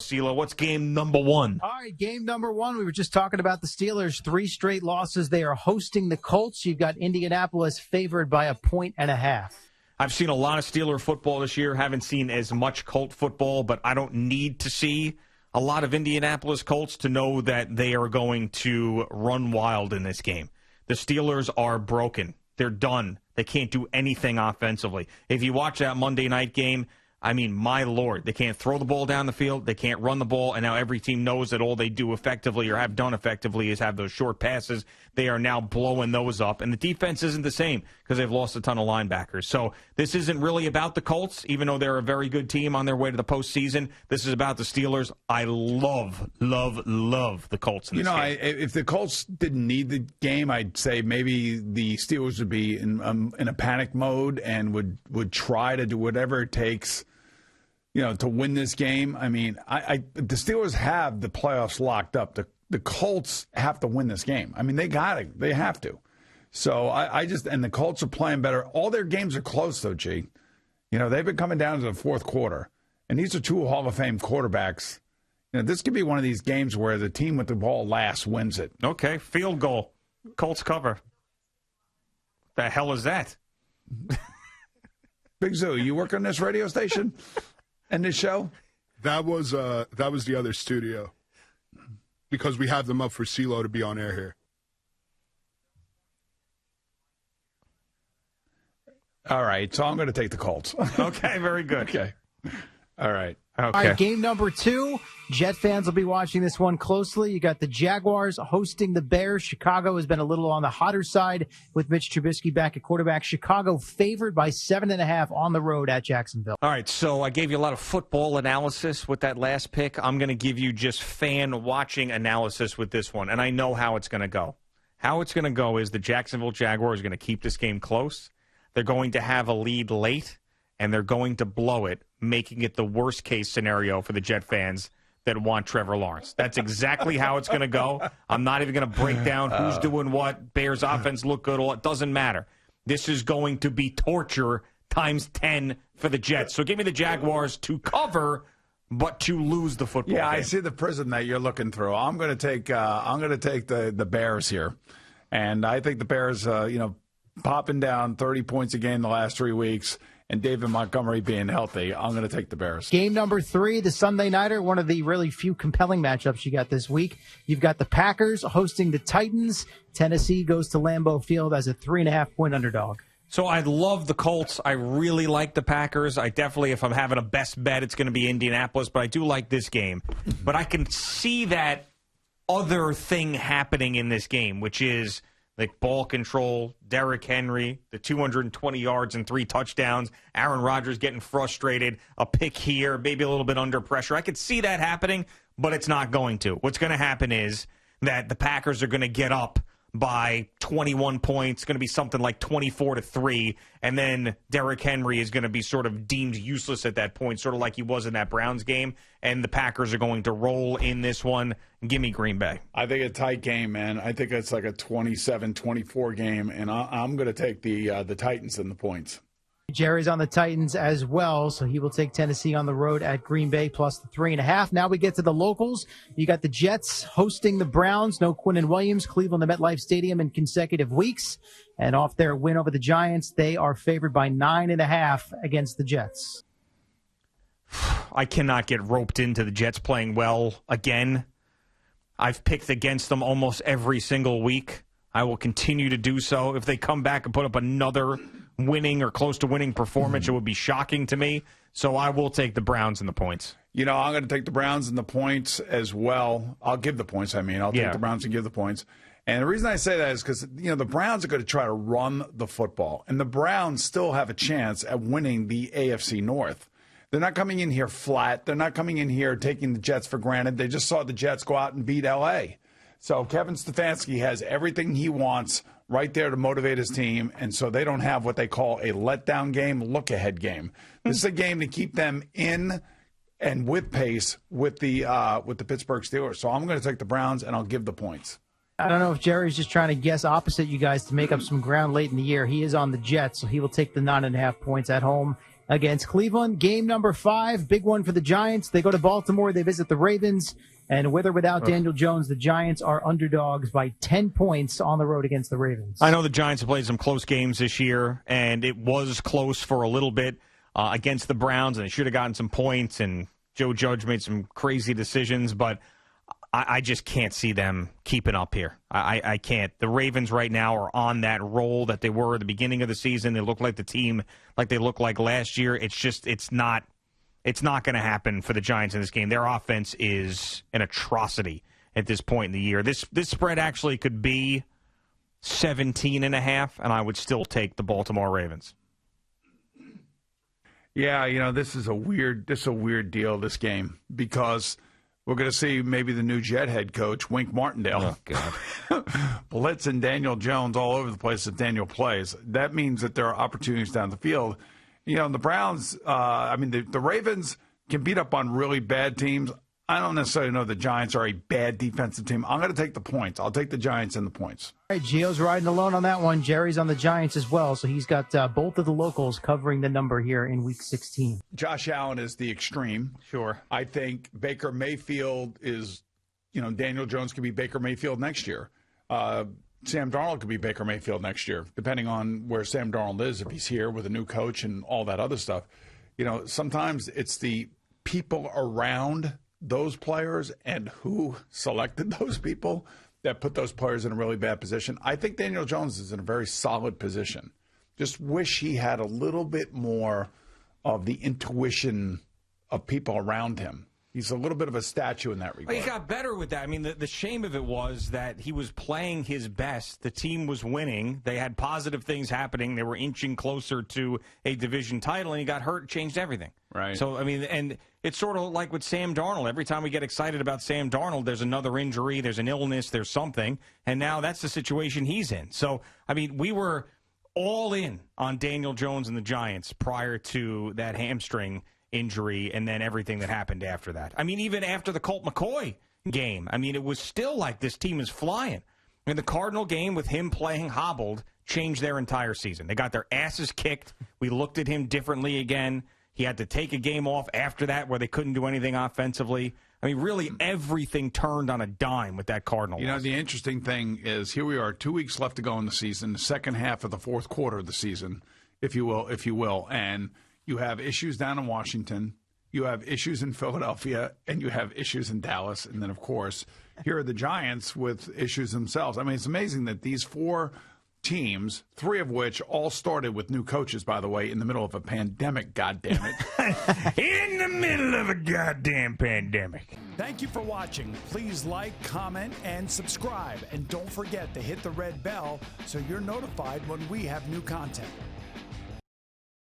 CeeLo, what's game number one? All right, game number one. We were just talking about the Steelers. 3 straight losses. They are hosting the Colts. You've got Indianapolis favored by 1.5 points. I've seen a lot of Steeler football this year. Haven't seen as much Colt football, but I don't need to see a lot of Indianapolis Colts to know that they are going to run wild in this game. The Steelers are broken. They're done. They can't do anything offensively. If you watch that Monday night game, I mean, my Lord, they can't throw the ball down the field. They can't run the ball. And now every team knows that all they do effectively or have done effectively is have those short passes. They are now blowing those up. And the defense isn't the same because they've lost a ton of linebackers. So this isn't really about the Colts, even though they're a very good team on their way to the postseason. This is about the Steelers. I love the Colts in this game. If the Colts didn't need the game, I'd say maybe the Steelers would be in a panic mode and would try to do whatever it takes to win this game. I mean, the Steelers have the playoffs locked up. The Colts have to win this game. I mean, they got it. They have to. So and the Colts are playing better. All their games are close, though, G. They've been coming down to the fourth quarter. And these are 2 Hall of Fame quarterbacks. This could be one of these games where the team with the ball last wins it. Okay, field goal. Colts cover. The hell is that? Big Zoo, you work on this radio station? And this show? That was the other studio, because we have them up for CeeLo to be on air here. All right, so I'm going to take the Colts. Okay, very good. Okay. All right. Okay. All right, game number 2. Jet fans will be watching this one closely. You got the Jaguars hosting the Bears. Chicago has been a little on the hotter side with Mitch Trubisky back at quarterback. Chicago favored by 7.5 on the road at Jacksonville. All right, so I gave you a lot of football analysis with that last pick. I'm going to give you just fan-watching analysis with this one, and I know how it's going to go. How it's going to go is the Jacksonville Jaguars are going to keep this game close. They're going to have a lead late, and they're going to blow it, making it the worst-case scenario for the Jet fans that want Trevor Lawrence. That's exactly how it's going to go. I'm not even going to break down who's doing what. Bears offense look good. All it doesn't matter. This is going to be torture times 10 for the Jets. So give me the Jaguars to cover, but to lose the football game. I see the prism that you're looking through. I'm going to take the Bears here, and I think the Bears, popping down 30 points a game the last 3 weeks. And David Montgomery being healthy, I'm going to take the Bears. Game number 3, the Sunday Nighter, one of the really few compelling matchups you got this week. You've got the Packers hosting the Titans. Tennessee goes to Lambeau Field as a 3.5-point underdog. So I love the Colts. I really like the Packers. I definitely, if I'm having a best bet, it's going to be Indianapolis. But I do like this game. But I can see that other thing happening in this game, which is like ball control, Derrick Henry, the 220 yards and 3 touchdowns, Aaron Rodgers getting frustrated, a pick here, maybe a little bit under pressure. I could see that happening, but it's not going to. What's going to happen is that the Packers are going to get up by 21 points. It's going to be something like 24-3, and then Derrick Henry is going to be sort of deemed useless at that point, sort of like he was in that Browns game, and the Packers are going to roll in this one. Give me Green Bay. I think a tight game, man. I think it's like a 27-24 game, and I'm going to take the Titans and the points. Jerry's on the Titans as well, so he will take Tennessee on the road at Green Bay plus the 3.5. Now we get to the locals. You got the Jets hosting the Browns. No Quinnen Williams. Cleveland at MetLife Stadium in consecutive weeks. And off their win over the Giants, they are favored by 9.5 against the Jets. I cannot get roped into the Jets playing well again. I've picked against them almost every single week. I will continue to do so. If they come back and put up another winning or close to winning performance, it would be shocking to me. So I will take the Browns and the points. I'm going to take the Browns and the points as well. I'll give the points. I'll take the Browns and give the points. And the reason I say that is because, the Browns are going to try to run the football. And the Browns still have a chance at winning the AFC North. They're not coming in here flat. They're not coming in here taking the Jets for granted. They just saw the Jets go out and beat L.A. So Kevin Stefanski has everything he wants right there to motivate his team, and so they don't have what they call a letdown game, look-ahead game. This is a game to keep them in and with pace with the Pittsburgh Steelers. So I'm going to take the Browns, and I'll give the points. I don't know if Jerry's just trying to guess opposite you guys to make up some ground late in the year. He is on the Jets, so he will take the 9.5 points at home against Cleveland. Game number 5, big one for the Giants. They go to Baltimore. They visit the Ravens. And with or without Daniel Jones, the Giants are underdogs by 10 points on the road against the Ravens. I know the Giants have played some close games this year, and it was close for a little bit against the Browns, and they should have gotten some points, and Joe Judge made some crazy decisions, but I just can't see them keeping up here. I can't. The Ravens right now are on that roll that they were at the beginning of the season. They look like the team like they looked like last year. It's not going to happen for the Giants in this game. Their offense is an atrocity at this point in the year. This spread actually could be 17.5, and I would still take the Baltimore Ravens. Yeah, this is a weird deal, this game, because we're going to see maybe the new Jet head coach, Wink Martindale. Oh, God. Blitzing Daniel Jones all over the place if Daniel plays. That means that there are opportunities down the field. The Browns, the Ravens can beat up on really bad teams. I don't necessarily know the Giants are a bad defensive team. I'm going to take the points. I'll take the Giants and the points. All right, Gio's riding alone on that one. Jerry's on the Giants as well, so he's got both of the locals covering the number here in Week 16. Josh Allen is the extreme. Sure. I think Baker Mayfield is, Daniel Jones could be Baker Mayfield next year. Sam Darnold could be Baker Mayfield next year, depending on where Sam Darnold is, if he's here with a new coach and all that other stuff. Sometimes it's the people around those players and who selected those people that put those players in a really bad position. I think Daniel Jones is in a very solid position. Just wish he had a little bit more of the intuition of people around him. He's a little bit of a statue in that regard. Well, he got better with that. I mean, the shame of it was that he was playing his best. The team was winning. They had positive things happening. They were inching closer to a division title, and he got hurt, changed everything. Right. So, and it's sort of like with Sam Darnold. Every time we get excited about Sam Darnold, there's another injury, there's an illness, there's something, and now that's the situation he's in. So, we were all in on Daniel Jones and the Giants prior to that hamstring injury and then everything that happened after that. Even after the Colt McCoy game, it was still like this team is flying. The Cardinal game with him playing hobbled changed their entire season. They got their asses kicked. We looked at him differently again. He had to take a game off after that where they couldn't do anything offensively. Really everything turned on a dime with that Cardinal. The interesting thing is here we are, 2 weeks left to go in the season, the second half of the fourth quarter of the season, if you will, and you have issues down in Washington, you have issues in Philadelphia, and you have issues in Dallas. And then, of course, here are the Giants with issues themselves. It's amazing that these 4 teams, 3 of which all started with new coaches, by the way, in the middle of a pandemic, goddammit. In the middle of a goddamn pandemic. Thank you for watching. Please like, comment, and subscribe. And don't forget to hit the red bell so you're notified when we have new content.